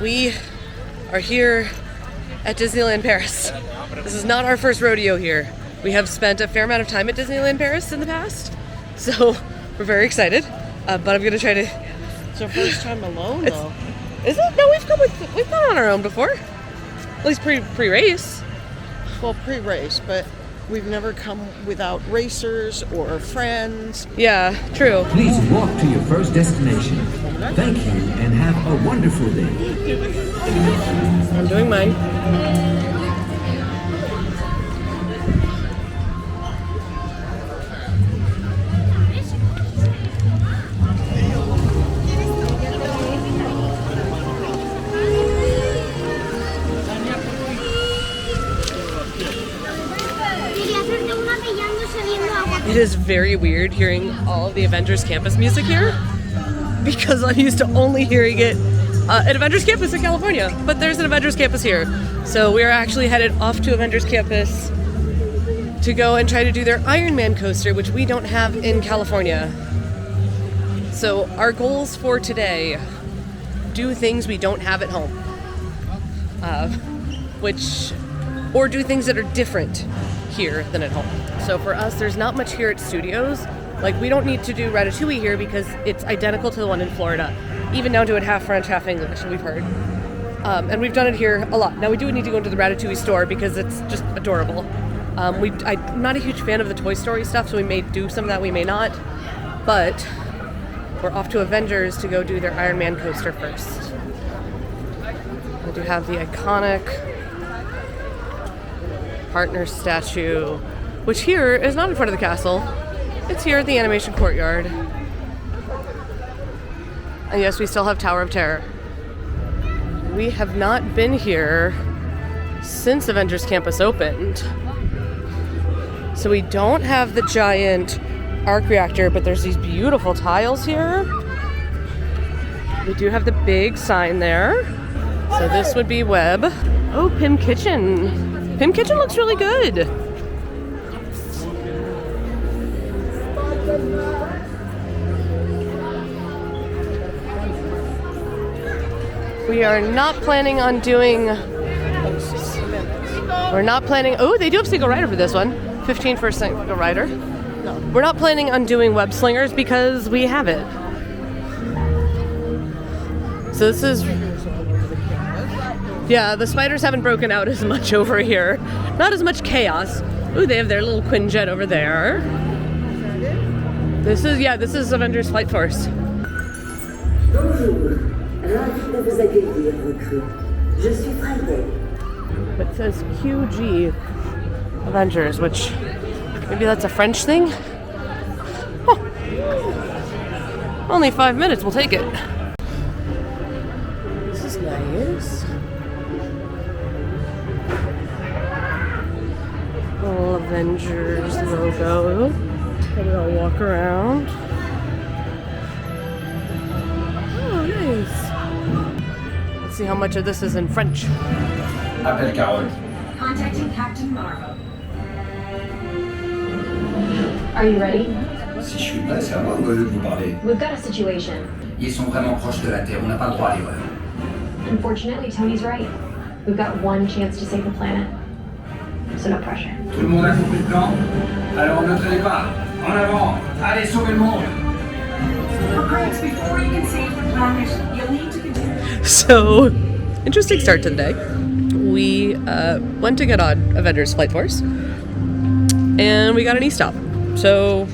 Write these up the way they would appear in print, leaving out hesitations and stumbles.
We are here at Disneyland Paris. This is not our first rodeo here. We have spent a fair amount of time at Disneyland Paris in the past, so we're very excited. But I'm gonna try to. It's our first time alone, though. Is it? No, we've gone on our own before. At least pre-race. Well, pre-race, but we've never come without racers or friends. Yeah, true. Please walk to your first destination. Thank you and have a wonderful day. I'm doing mine. It is very weird hearing all of the Avengers Campus music here because I'm used to only hearing it at Avengers Campus in California, but there's an Avengers Campus here. So we are actually headed off to Avengers Campus to go and try to do their Iron Man coaster, which we don't have in California. So our goals for today, do things we don't have at home, or do things that are different here than at home. So for us, there's not much here at Studios. Like, we don't need to do Ratatouille here because it's identical to the one in Florida, even down to it half French, half English, we've heard. And we've done it here a lot. Now, we do need to go into the Ratatouille store because it's just adorable. I'm not a huge fan of the Toy Story stuff, so we may do some of that, we may not. But we're off to Avengers to go do their Iron Man coaster first. We do have the iconic partner statue, which here is not in front of the castle. It's here at the animation courtyard. And yes, we still have Tower of Terror. We have not been here since Avengers Campus opened. So we don't have the giant arc reactor, but there's these beautiful tiles here. We do have the big sign there. So this would be Web. Oh, Pim Kitchen. Pim Kitchen looks really good. We are not planning on doing... We're not planning... Oh, they do have single rider for this one. 15 for a single rider. No. We're not planning on doing web slingers because we have it. So this is... Yeah, the spiders haven't broken out as much over here. Not as much chaos. Ooh, they have their little Quinjet over there. This is Avengers Flight Force. Bonjour, ravi de vous accueillir, recrue. Je suis Friday. It says QG Avengers, which maybe that's a French thing? Huh. Only 5 minutes, we'll take it. This is nice. Little Avengers logo. Maybe I'll walk around. Oh, nice. Let's see how much of this is in French. Appel Carole. Contacting Captain Marvel. Are you ready? Si je suis prêt, c'est à moi de vous parler. We've got a situation. Ils sont vraiment proches de la Terre, on n'a pas le droit à l'erreur. Unfortunately, Tony's right. We've got one chance to save the planet. So no pressure. Tout le monde a compris le plan? Alors ne traînez pas. En avant. Allez, sauvez le monde. Before you can save the planet, you'll need to continue. So, interesting start to the day. We went to get on Avengers Flight Force, and we got an e-stop. So,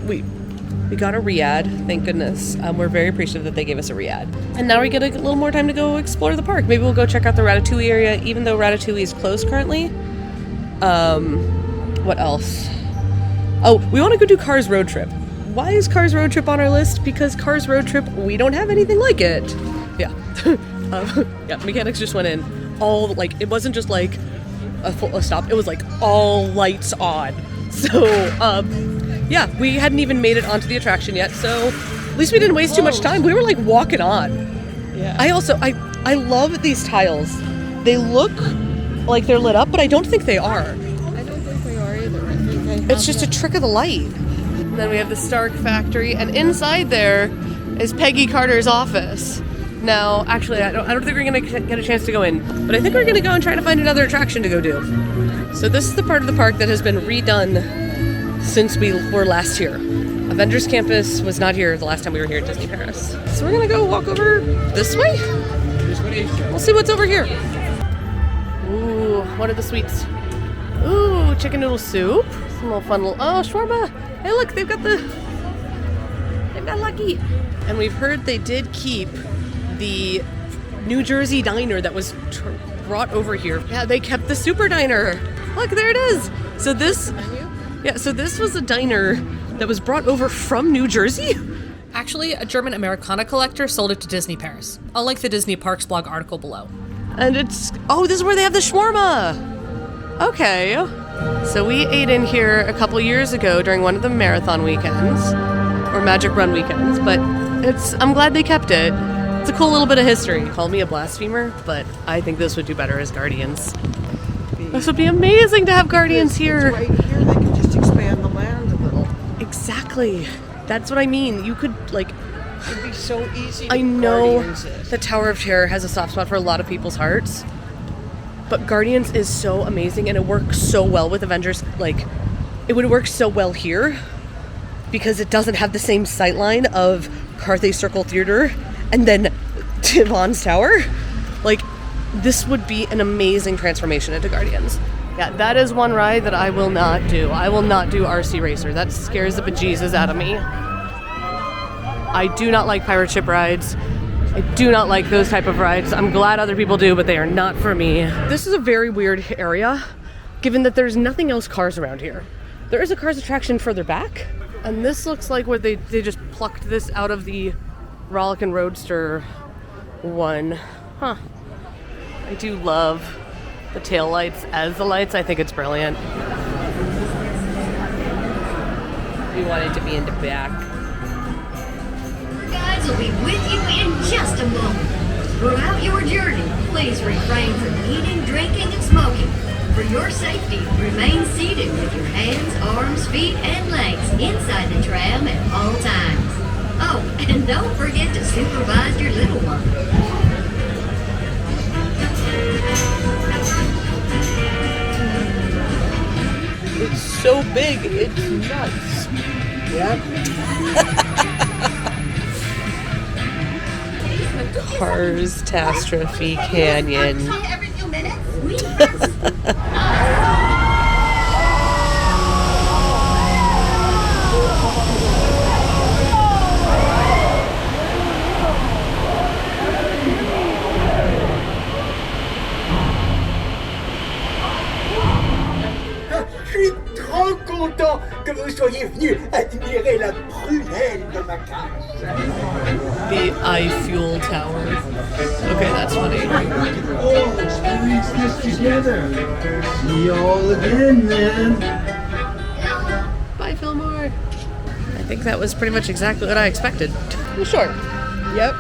we got a Riad, thank goodness. We're very appreciative that they gave us a Riad. And now we get a little more time to go explore the park. Maybe we'll go check out the Ratatouille area, even though Ratatouille is closed currently. What else? Oh, we want to go do Cars Road Trip. Why is Cars Road Trip on our list? Because Cars Road Trip, we don't have anything like it. Yeah. Yeah, mechanics just went in. It wasn't just like a stop. It was like all lights on. So, yeah, we hadn't even made it onto the attraction yet. So, at least we didn't waste too much time. We were like walking on. Yeah. I love these tiles. They look like they're lit up, but I don't think they are. I don't think they are either. It's just a trick of the light. And then we have the Stark factory, and inside there is Peggy Carter's office. Now, actually, I don't think we're gonna get a chance to go in, but I think we're gonna go and try to find another attraction to go do. So this is the part of the park that has been redone since we were last here. Avengers Campus was not here the last time we were here at Disney Paris. So we're gonna go walk over this way. We'll see what's over here. Ooh, what are the sweets? Ooh, chicken noodle soup. Some little fun little, oh, shawarma. Hey look, they've got Lucky. And we've heard they did keep the New Jersey diner that was brought over here. Yeah, they kept the super diner. Look, there it is. So this was a diner that was brought over from New Jersey. Actually, a German Americana collector sold it to Disney Paris. I'll link the Disney Parks blog article below. And it's, oh, this is where they have the shawarma. Okay. So we ate in here a couple years ago during one of the marathon weekends, or Magic Run weekends, but I'm glad they kept it. It's a cool little bit of history. Call me a blasphemer, but I think this would do better as Guardians. This would be amazing to have Guardians here. It's right here, they could just expand the land a little. Exactly. That's what I mean. You could, like... It'd be so easy to I know Guardians it. the Tower of Terror has a soft spot for a lot of people's hearts, but Guardians is so amazing, and it works so well with Avengers. Like, it would work so well here because it doesn't have the same sightline of Carthay Circle Theater and then Yvonne's Tower. Like, this would be an amazing transformation into Guardians. Yeah, that is one ride that I will not do. I will not do RC Racer. That scares the bejesus out of me. I do not like pirate ship rides. I do not like those type of rides. I'm glad other people do, but they are not for me. This is a very weird area, given that there's nothing else cars around here. There is a Cars attraction further back, and this looks like where they just plucked this out of the Rollickin' Roadster one. Huh. I do love the tail lights as the lights. I think it's brilliant. We wanted to be in the back. Guides will be with you in just a moment. Throughout your journey, please refrain from eating, drinking, and smoking. For your safety, remain seated with your hands, arms, feet, and legs inside the tram at all times. Oh, and don't forget to supervise your little one. It's so big, it's nuts. Yep. Cars Catastrophe Canyon. Every few minutes, Je suis trop content que vous soyez venus admirer la prunelle de ma cage. The iFuel Tower. Okay, that's funny. Oh, let's reach this together. See you all again, then. Bye, Fillmore. I think that was pretty much exactly what I expected. It was short, Yep.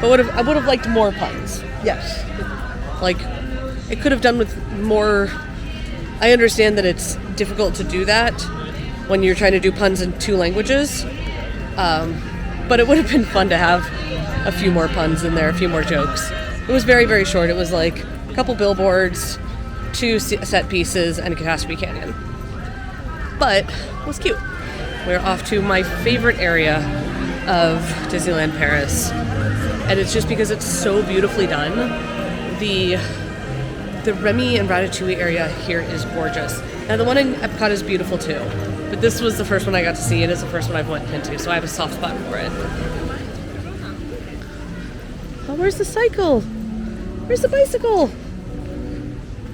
but I would have liked more puns. Yes. Like, it could have done with more. I understand that it's difficult to do that when you're trying to do puns in two languages, but it would have been fun to have a few more puns in there, a few more jokes. It was very, very short. It was like a couple billboards, 2 set pieces, and a Catastrophe Canyon. But it was cute. We're off to my favorite area of Disneyland Paris, and it's just because it's so beautifully done. The Remy and Ratatouille area here is gorgeous. Now the one in Epcot is beautiful too, but this was the first one I got to see. It is the first one I've went into, so I have a soft spot for it. Oh, where's the cycle? Where's the bicycle?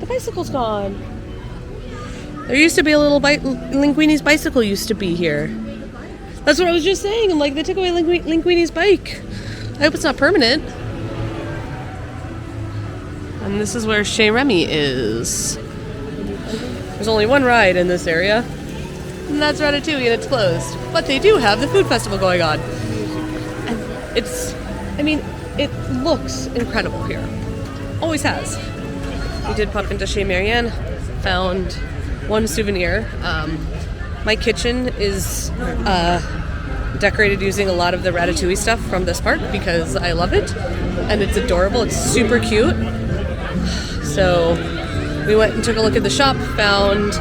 The bicycle's gone. There used to be a little Linguini's bicycle used to be here. That's what I was just saying. I'm like, they took away Linguini's bike. I hope it's not permanent. And this is where Chez Remy is. There's only one ride in this area, and that's Ratatouille, and it's closed. But they do have the food festival going on. And it looks incredible here. Always has. We did pop into Chez Marianne, found one souvenir. My kitchen is decorated using a lot of the Ratatouille stuff from this park because I love it and it's adorable. It's super cute. So we went and took a look at the shop, found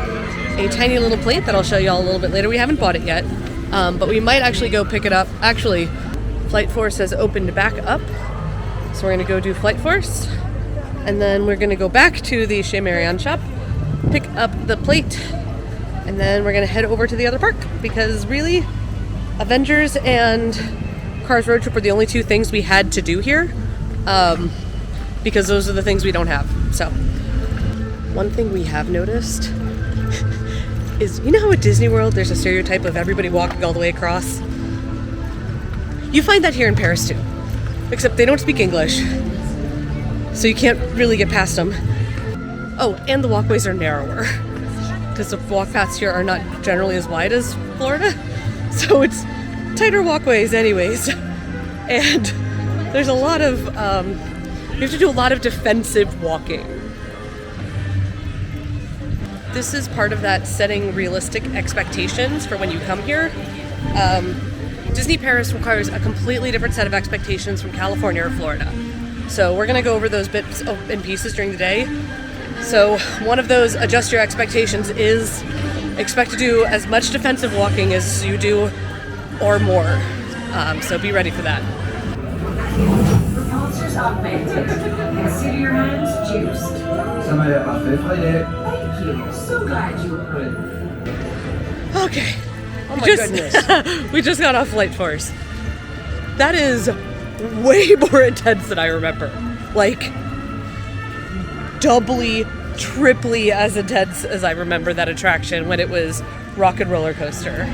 a tiny little plate that I'll show you all a little bit later. We haven't bought it yet, but we might actually go pick it up. Actually, Flight Force has opened back up, so we're going to go do Flight Force, and then we're going to go back to the Chez Marion shop, pick up the plate, and then we're going to head over to the other park because really, Avengers and Cars Road Trip were the only two things we had to do here, because those are the things we don't have. So, one thing we have noticed is, you know how at Disney World there's a stereotype of everybody walking all the way across? You find that here in Paris too, except they don't speak English, so you can't really get past them. Oh, and the walkways are narrower, because the walk paths here are not generally as wide as Florida, so it's tighter walkways anyways. And there's a lot of, you have to do a lot of defensive walking. This is part of that setting realistic expectations for when you come here. Disney Paris requires a completely different set of expectations from California or Florida. So we're gonna go over those bits and pieces during the day. So one of those adjust your expectations is expect to do as much defensive walking as you do or more. So be ready for that. Propulsors augmented. Consider your hands juiced. Ça m'a l'air parfait, Frédéric. Thank you. So glad you approved. Okay. Oh my goodness. We just got off Flight Force. That is way more intense than I remember. Like, doubly, triply as intense as I remember that attraction when it was Rock and Roller Coaster.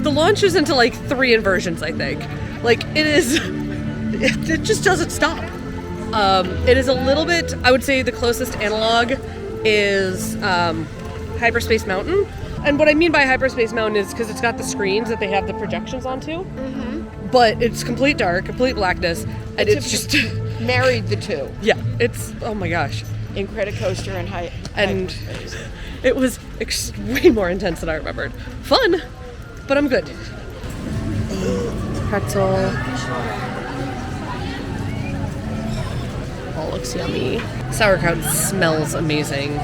The launch is into like 3 inversions, I think. Like, it just doesn't stop. It is a little bit, I would say the closest analog is Hyperspace Mountain. And what I mean by Hyperspace Mountain is because it's got the screens that they have the projections onto. Mm-hmm. But it's complete dark, complete blackness, and it's just married the two. Yeah, it's, oh my gosh. Incredicoaster and Hyperspace. It was way more intense than I remembered. Fun, but I'm good. Pretzel. All looks yummy. Sauerkraut smells amazing,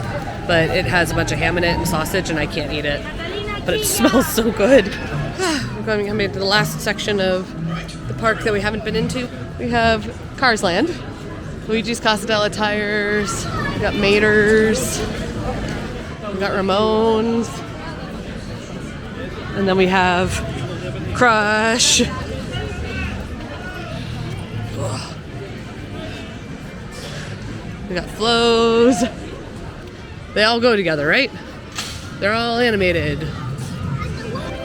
but it has a bunch of ham in it and sausage, and I can't eat it. But it smells so good. We're going to come into the last section of the park that we haven't been into. We have Cars Land, Luigi's Casa Tires, we got Mater's, we got Ramone's, and then we have Crush. We got Flows. They all go together, right? They're all animated.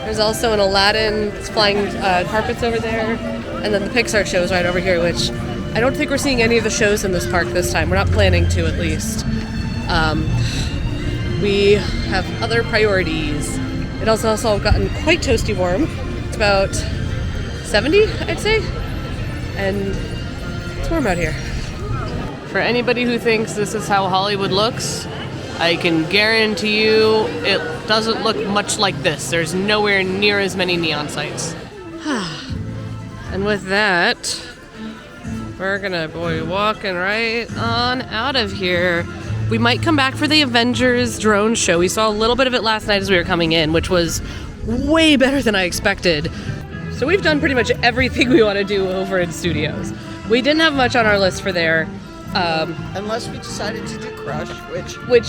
There's also an Aladdin flying carpets over there, and then the Pixar shows right over here, which I don't think we're seeing any of the shows in this park this time. We're not planning to, at least. We have other priorities. It has also gotten quite toasty warm. It's about 70, I'd say, and it's warm out here. For anybody who thinks this is how Hollywood looks, I can guarantee you it doesn't look much like this. There's nowhere near as many neon sights. And with that, we're gonna be walking right on out of here. We might come back for the Avengers drone show. We saw a little bit of it last night as we were coming in, which was way better than I expected. So we've done pretty much everything we want to do over in studios. We didn't have much on our list for there. Unless we decided to do Crush, which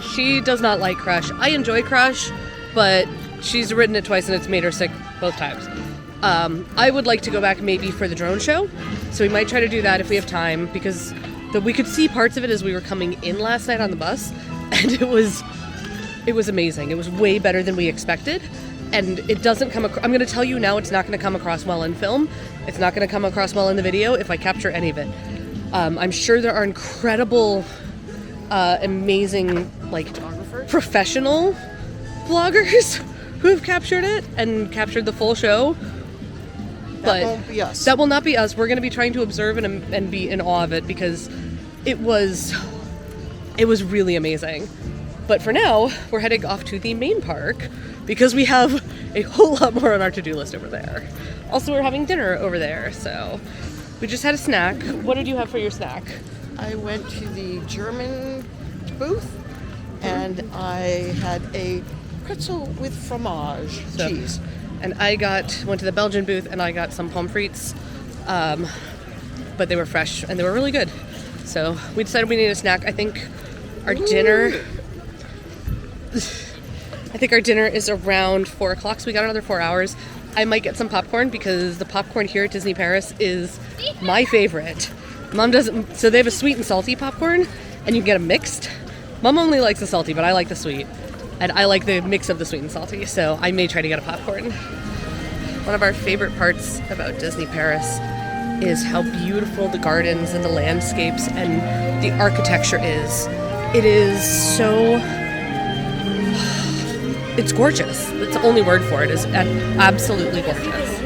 she does not like Crush. I enjoy Crush, but she's ridden it twice and it's made her sick both times. I would like to go back maybe for the drone show, so we might try to do that if we have time, because we could see parts of it as we were coming in last night on the bus, and it was amazing. It was way better than we expected, and it doesn't come across. I'm going to tell you now, it's not going to come across well in film. It's not going to come across well in the video if I capture any of it. I'm sure there are incredible, amazing, like, professional vloggers who have captured it and captured the full show. But that won't be us. That will not be us. We're going to be trying to observe and be in awe of it, because it was really amazing. But for now, we're heading off to the main park because we have a whole lot more on our to-do list over there. Also, we're having dinner over there, so we just had a snack. What did you have for your snack? I went to the German booth and I had a pretzel with fromage, cheese. And I went to the Belgian booth and I got some pommes frites, but they were fresh and they were really good. So we decided we needed a snack. I think our dinner is around 4 o'clock, so we got another 4 hours. I might get some popcorn because the popcorn here at Disney Paris is my favorite. Mom doesn't, so they have a sweet and salty popcorn and you get a mixed. Mom only likes the salty, but I like the sweet. And I like the mix of the sweet and salty, so I may try to get a popcorn. One of our favorite parts about Disney Paris is how beautiful the gardens and the landscapes and the architecture is. It is so... It's gorgeous. That's the only word for it, is absolutely gorgeous.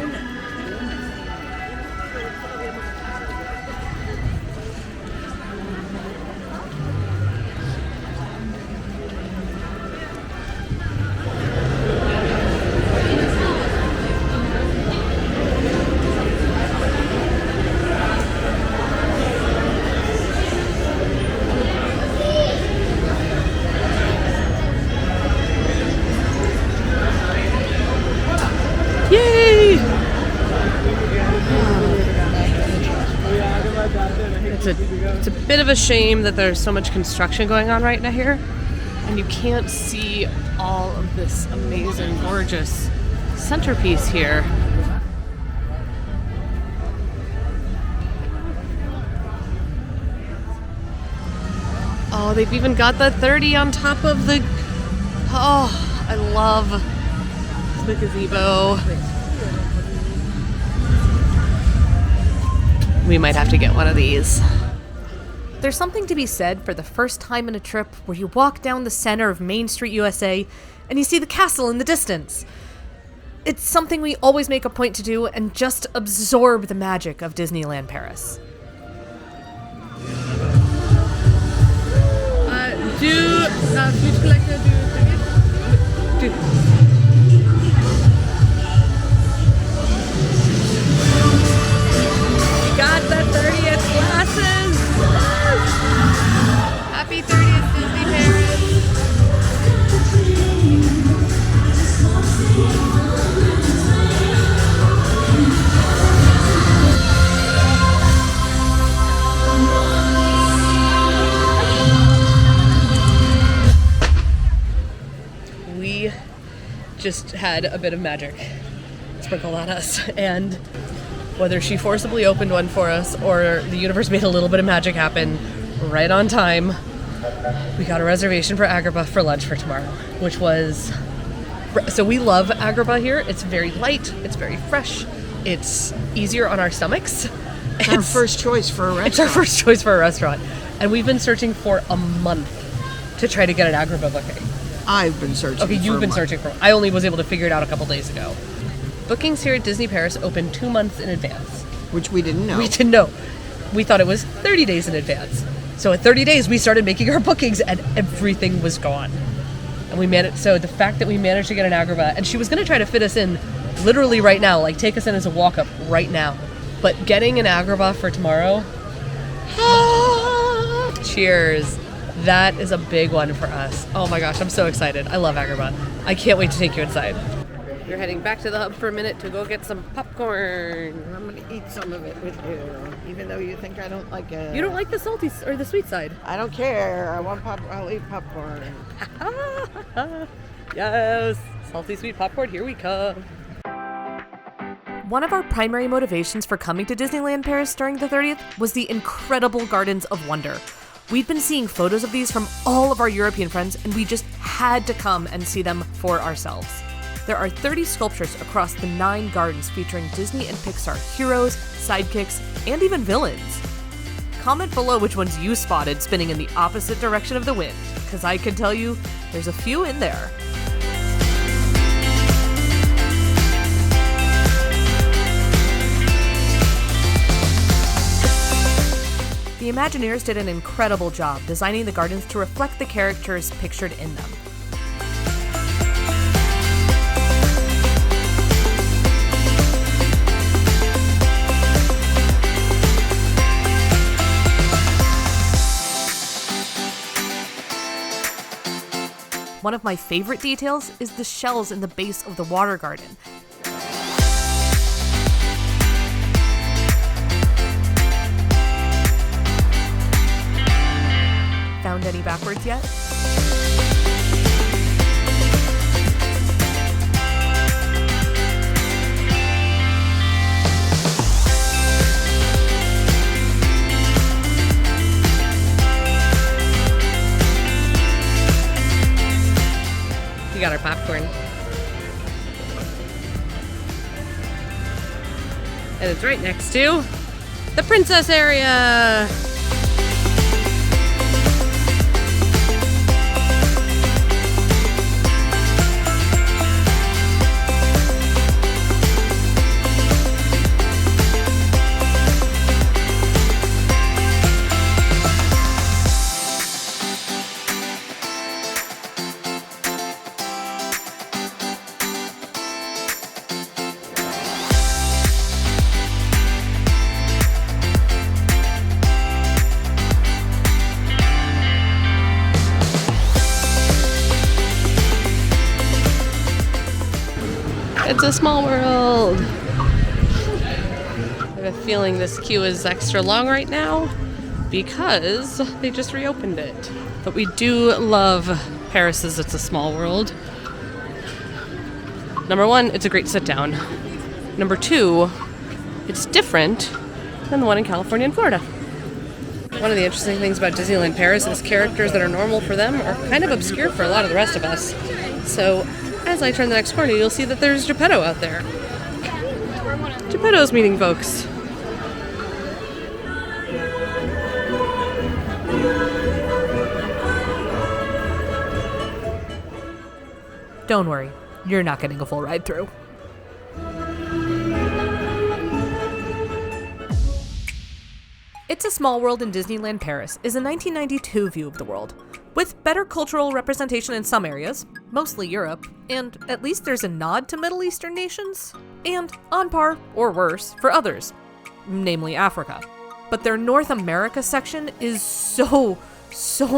Yay! It's a bit of a shame that there's so much construction going on right now here, and you can't see all of this amazing, gorgeous centerpiece here. Oh, they've even got the 30 on top of the... Oh, I love the gazebo. We might have to get one of these. There's something to be said for the first time in a trip where you walk down the center of Main Street, USA, and you see the castle in the distance. It's something we always make a point to do and just absorb the magic of Disneyland Paris. Food collector do got the 30th glasses! Happy 30th Disney Paris! We just had a bit of magic sprinkled on us, and whether she forcibly opened one for us or the universe made a little bit of magic happen right on time, we got a reservation for Agrabah for lunch for tomorrow, which was... So we love Agrabah here. It's very light, it's very fresh, it's easier on our stomachs. It's our first choice for a restaurant. It's our first choice for a restaurant. And we've been searching for a month to try to get an Agrabah booking. I've been searching Okay, for you've a been month. searching for... I only was able to figure it out a couple days ago. Bookings here at Disney Paris open 2 months in advance. Which we didn't know. We didn't know. We thought it was 30 days in advance. So at 30 days, we started making our bookings and everything was gone. And we managed... So the fact that we managed to get an Agrabah, and she was going to try to fit us in literally right now, like take us in as a walk-up right now. But getting an Agrabah for tomorrow... Cheers. That is a big one for us. Oh my gosh, I'm so excited. I love Agrabah. I can't wait to take you inside. You're heading back to the hub for a minute to go get some popcorn. I'm going to eat some of it with you, even though you think I don't like it. You don't like the salty or the sweet side? I don't care. I'll eat popcorn. Yes, salty sweet popcorn, here we come. One of our primary motivations for coming to Disneyland Paris during the 30th was the incredible Gardens of Wonder. We'd been seeing photos of these from all of our European friends, and we just had to come and see them for ourselves. There are 30 sculptures across the 9 gardens featuring Disney and Pixar heroes, sidekicks, and even villains. Comment below which ones you spotted spinning in the opposite direction of the wind, because I can tell you there's a few in there. The Imagineers did an incredible job designing the gardens to reflect the characters pictured in them. One of my favorite details is the shells in the base of the water garden. Found any backwards yet? We got our popcorn. And it's right next to the princess area. It's a small world. I have a feeling this queue is extra long right now because they just reopened it. But we do love Paris's It's a Small World. Number one, it's a great sit down. Number two, it's different than the one in California and Florida. One of the interesting things about Disneyland Paris is characters that are normal for them are kind of obscure for a lot of the rest of us. So as I turn the next corner, you'll see that there's Geppetto out there. Geppetto's meeting folks. Don't worry, you're not getting a full ride through. It's a Small World in Disneyland Paris is a 1992 view of the world, with better cultural representation in some areas, mostly Europe, and at least there's a nod to Middle Eastern nations, and on par, or worse, for others, namely Africa. But their North America section is so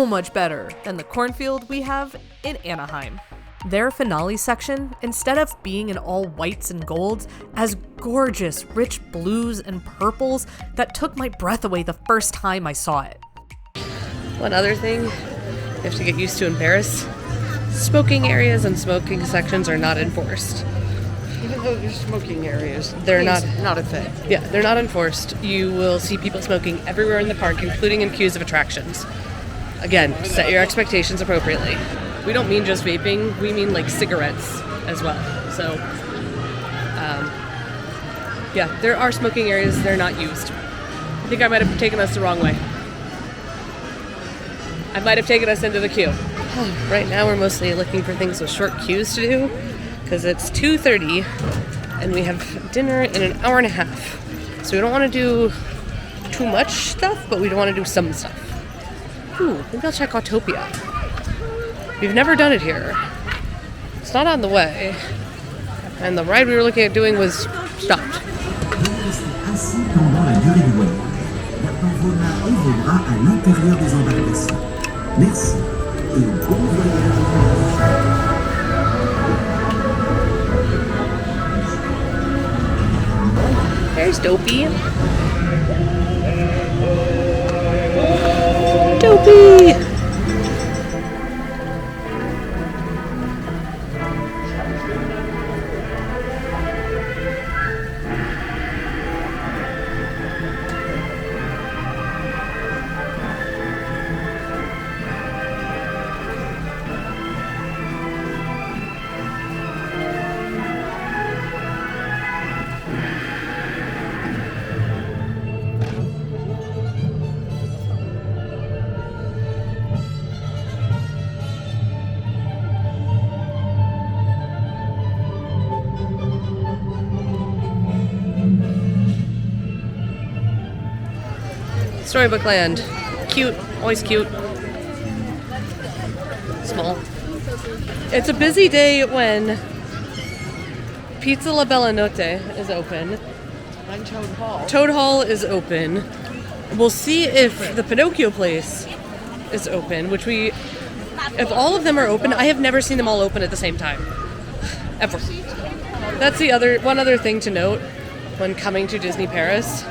much better than the cornfield we have in Anaheim. Their finale section, instead of being in all whites and golds, has gorgeous, rich blues and purples that took my breath away the first time I saw it. One other thing you have to get used to in Paris, smoking areas and smoking sections are not enforced. Even though there's smoking areas, They're it's not- not a thing. Yeah, they're not enforced. You will see people smoking everywhere in the park, including in queues of attractions. Again, set your expectations appropriately. We don't mean just vaping, we mean like cigarettes as well. So, yeah, there are smoking areas, they're not used. I think I might have taken us the wrong way. I might have taken us into the queue. Right now we're mostly looking for things with short queues to do, because it's 2:30 and we have dinner in an hour and a half. So we don't want to do too much stuff, but we don't want to do some stuff. Ooh, maybe I'll check Autopia. We've never done it here. It's not on the way. And the ride we were looking at doing was stopped. Ainsi pendant la durée du voyage. Maintenant vos mains et vos bras à l'intérieur des embarcations. Merci et bon voyage. There's Dopey. Dopey! Storybook Land. Cute. Always cute. Small. It's a busy day when Pizza La Bella Notte is open. And Toad Hall. Toad Hall is open. We'll see if the Pinocchio place is open, which we If all of them are open, I have never seen them all open at the same time. Ever. That's one other thing to note when coming to Disney Paris.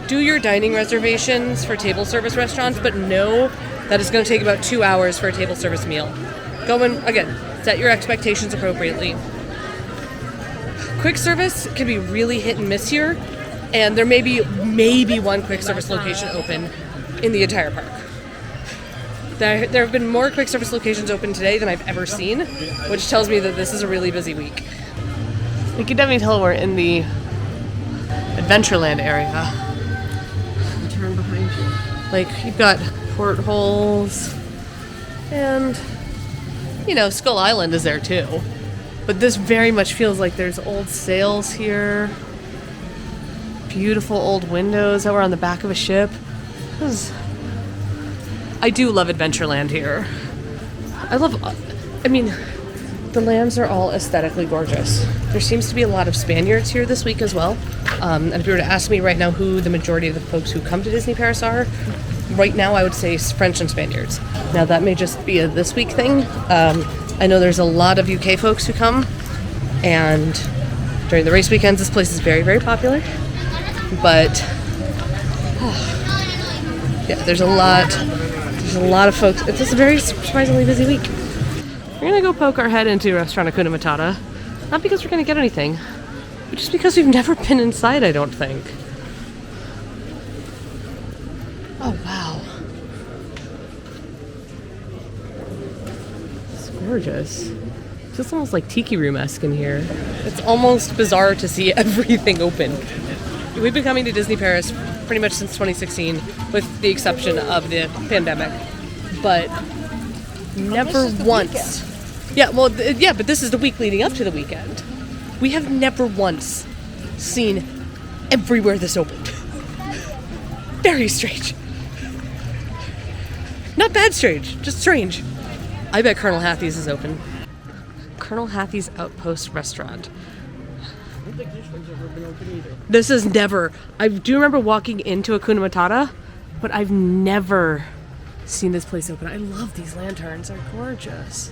Do your dining reservations for table service restaurants, but know that it's going to take about 2 hours for a table service meal. Go and, again, set your expectations appropriately. Quick service can be really hit and miss here, and there may be maybe one quick service location open in the entire park. There have been more quick service locations open today than I've ever seen, which tells me that this is a really busy week. We can definitely tell we're in the Adventureland area. Turn behind you. Like, you've got portholes, and, you know, Skull Island is there too. But this very much feels like there's old sails here. Beautiful old windows that were on the back of a ship. I do love Adventureland here. The lands are all aesthetically gorgeous. There seems to be a lot of Spaniards here this week as well. And if you were to ask me right now who the majority of the folks who come to Disney Paris are, right now I would say French and Spaniards. Now that may just be a this week thing. I know there's a lot of UK folks who come, and during the race weekends this place is very, very popular. But yeah, there's a lot of folks. It's just a very surprisingly busy week. We're gonna go poke our head into Restaurant Hakuna Matata. Not because we're gonna get anything, but just because we've never been inside, I don't think. Oh, wow. It's gorgeous. It's just almost like Tiki Room-esque in here. It's almost bizarre to see everything open. We've been coming to Disney Paris pretty much since 2016, with the exception of the pandemic. But never once. Yeah, well, but this is the week leading up to the weekend. We have never once seen everywhere this opened. Very strange. Not bad strange, just strange. I bet Colonel Hathie's is open. Colonel Hathie's Outpost Restaurant. I don't think this one's ever been open either. This is never. I do remember walking into Hakuna Matata, but I've never seen this place open. I love these lanterns. They're gorgeous.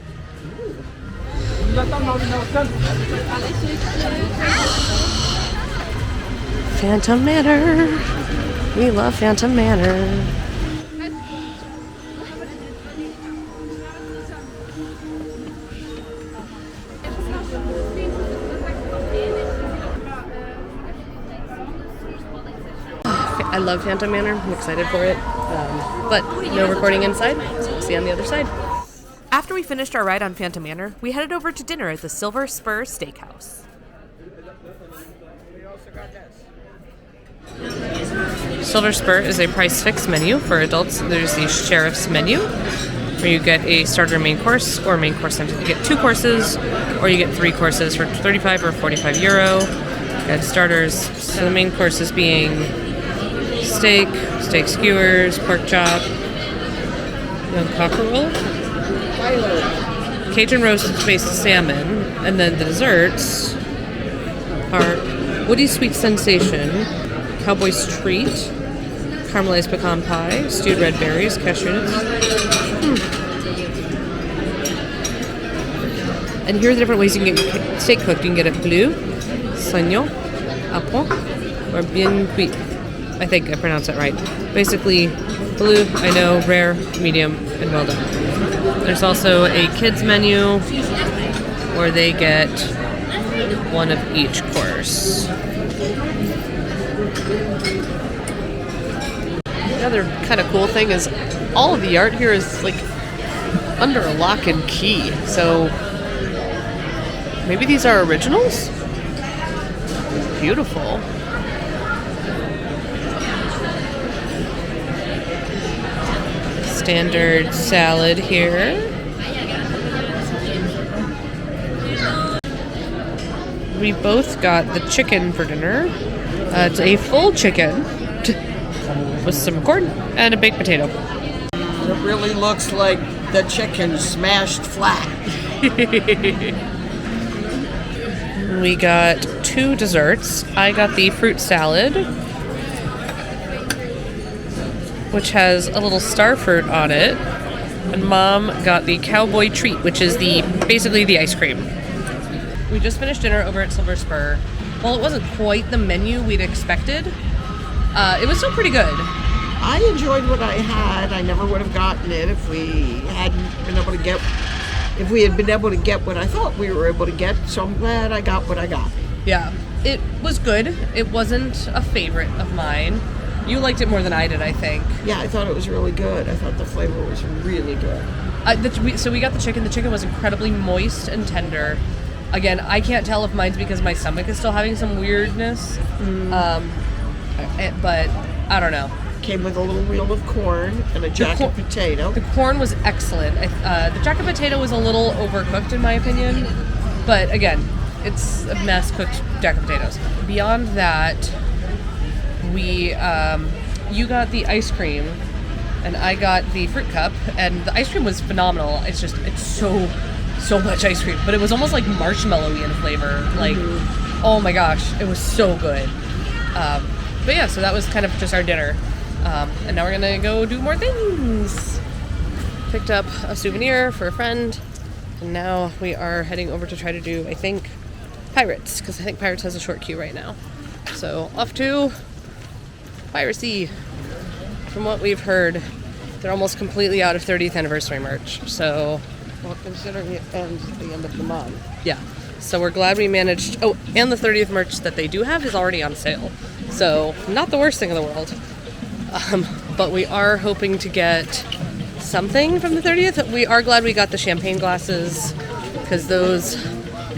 Phantom Manor. We love Phantom Manor. I love Phantom Manor. I'm excited for it. But no recording inside, so we'll see you on the other side. After we finished our ride on Phantom Manor, we headed over to dinner at the Silver Spur Steakhouse. Silver Spur is a price fixed menu for adults. There's the Sheriff's menu, where you get a starter main course or main course center. You get 2 courses, or you get 3 courses for 35 or 45 euro. You got starters. So the main courses being steak skewers, pork chop, cockerel, Cajun roasted spiced salmon, and then the desserts are Woody Sweet Sensation, Cowboy's Treat, caramelized pecan pie, stewed red berries, cashew nuts. And here are the different ways you can get your steak cooked. You can get it bleu, saignon, à point, or bien cuit. I think I pronounced that right. Basically, blue, I know, rare, medium, and well done. There's also a kids menu where they get 1 of each course. Another kind of cool thing is all of the art here is like under a lock and key. So maybe these are originals? Beautiful. Standard salad here. We both got the chicken for dinner. It's a full chicken with some corn and a baked potato. It really looks like the chicken smashed flat. We got 2 desserts. I got the fruit salad. which has a little star fruit on it. And Mom got the cowboy treat, which is basically the ice cream. We just finished dinner over at Silver Spur. While it wasn't quite the menu we'd expected, it was still pretty good. I enjoyed what I had. I never would have gotten it if we had been able to get what I thought we were able to get. So I'm glad I got what I got. Yeah, it was good. It wasn't a favorite of mine. You liked it more than I did, I think. Yeah, I thought it was really good. I thought the flavor was really good. So we got the chicken. The chicken was incredibly moist and tender. Again, I can't tell if mine's because my stomach is still having some weirdness. But I don't know. Came with a little wheel of corn and a jacket potato. The corn was excellent. The jacket potato was a little overcooked in my opinion. But again, it's a mass cooked jacket potatoes. Beyond that, you got the ice cream and I got the fruit cup, and the ice cream was phenomenal. It's so much ice cream, but it was almost like marshmallowy in flavor. Like, oh my gosh, it was so good. But yeah, so that was kind of just our dinner. And now we're gonna go do more things. Picked up a souvenir for a friend, and now we are heading over to try to do, I think, Pirates, because I think Pirates has a short queue right now. So off to Piracy. From what we've heard, they're almost completely out of 30th anniversary merch. So, well, considering it ends at the end of the month. Yeah. So we're glad we managed. Oh, and the 30th merch that they do have is already on sale. So not the worst thing in the world. But we are hoping to get something from the 30th. We are glad we got the champagne glasses because those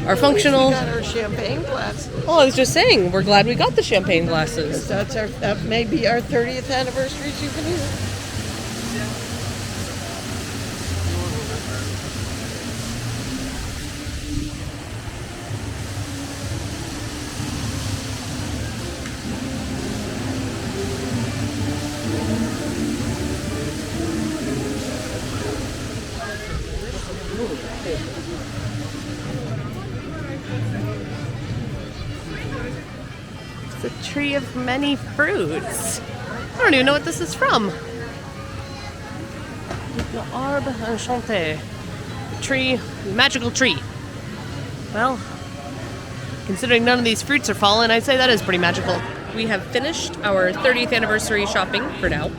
are functional. We got our champagne glasses. Oh, I was just saying, we're glad we got the champagne glasses. That may be our 30th anniversary souvenir. It's a tree of many fruits. I don't even know what this is from. L'arbre enchanté. Tree, magical tree. Well, considering none of these fruits are fallen, I'd say that is pretty magical. We have finished our 30th anniversary shopping for now.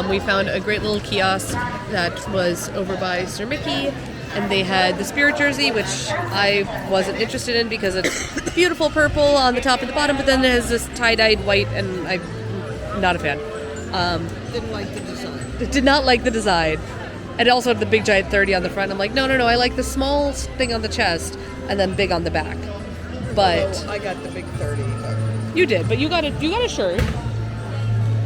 We found a great little kiosk that was over by Sir Mickey, and they had the Spirit jersey, which I wasn't interested in because it's beautiful purple on the top and the bottom, but then it has this tie-dyed white, and I'm not a fan. Didn't like the design. Did not like the design. And it also had the big giant 30 on the front. I'm like, no, I like the small thing on the chest and then big on the back. But I got the big 30. You did, but you got a shirt.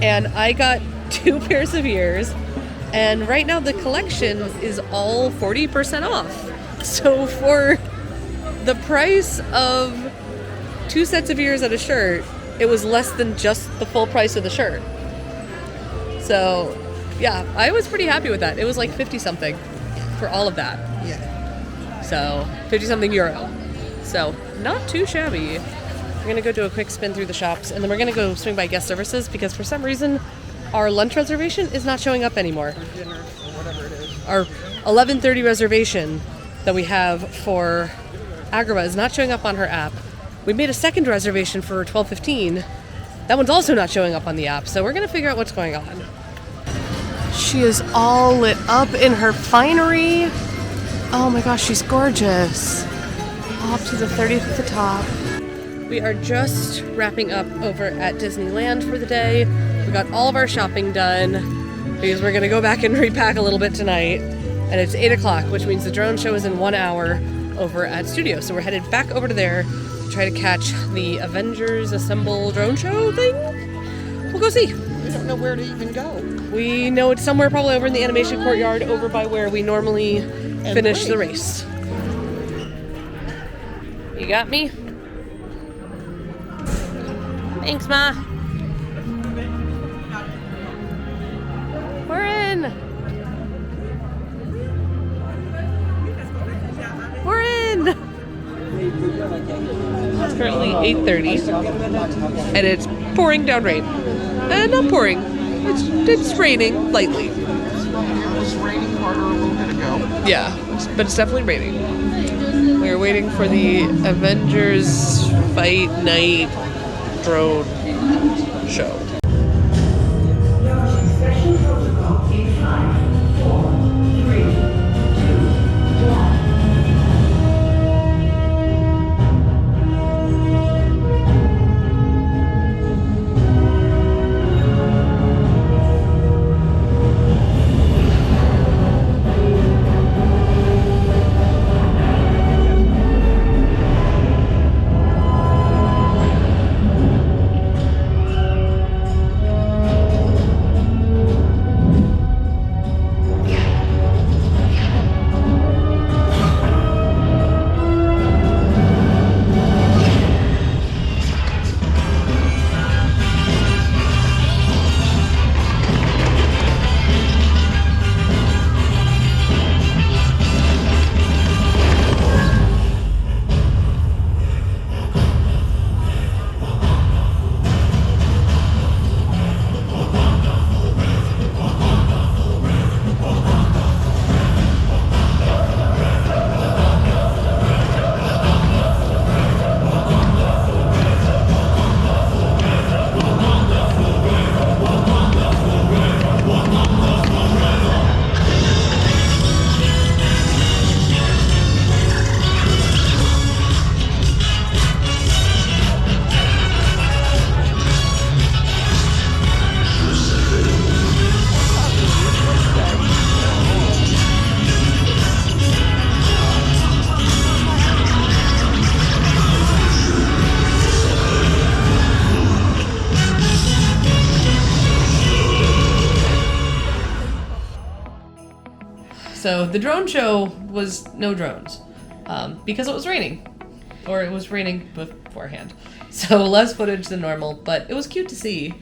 And I got 2 pairs of ears. And right now the collection is all 40% off. So for the price of 2 sets of ears and a shirt, it was less than just the full price of the shirt. So yeah, I was pretty happy with that. It was like 50 something for all of that. Yeah. So 50 something euro. So not too shabby. We're gonna go do a quick spin through the shops, and then we're gonna go swing by guest services because for some reason our lunch reservation is not showing up anymore. Or dinner, or whatever it is. Our 11:30 reservation that we have for Agrabah is not showing up on her app. We made a second reservation for 12:15. That one's also not showing up on the app, so we're gonna figure out what's going on. She is all lit up in her finery. Oh my gosh, she's gorgeous. All up to the 30th at the top. We are just wrapping up over at Disneyland for the day. We got all of our shopping done because we're gonna go back and repack a little bit tonight. And it's 8 o'clock, which means the drone show is in 1 hour over at Studio. So we're headed back over to there to try to catch the Avengers Assemble drone show thing. We'll go see. We don't know where to even go. We know it's somewhere probably over in the animation courtyard over by where we normally finish the race. You got me? Thanks, Ma. We're in. We're in. It's currently 8:30 and it's pouring down rain. Not pouring, It's raining lightly. It was raining harder a little bit ago. Yeah, but it's definitely raining. We're waiting for the Avengers Fight Night drone show. Special protocol in 5, 4, 3, 2, 1. So the drone show was no drones because it was raining, or it was raining beforehand. So less footage than normal, but it was cute to see.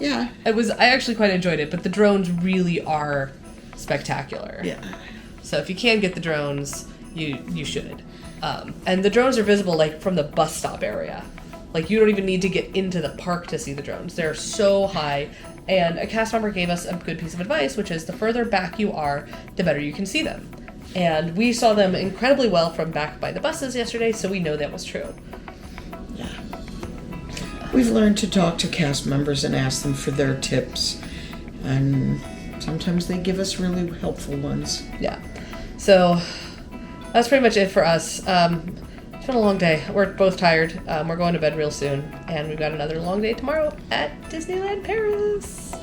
Yeah. I actually quite enjoyed it, but the drones really are spectacular. Yeah. So if you can get the drones, you should. And the drones are visible like from the bus stop area. Like you don't even need to get into the park to see the drones. They're so high. And a cast member gave us a good piece of advice, which is the further back you are, the better you can see them. And we saw them incredibly well from back by the buses yesterday, so we know that was true. Yeah. We've learned to talk to cast members and ask them for their tips. And sometimes they give us really helpful ones. Yeah. So that's pretty much it for us. It's been a long day. We're both tired. We're going to bed real soon. And we've got another long day tomorrow at Disneyland Paris.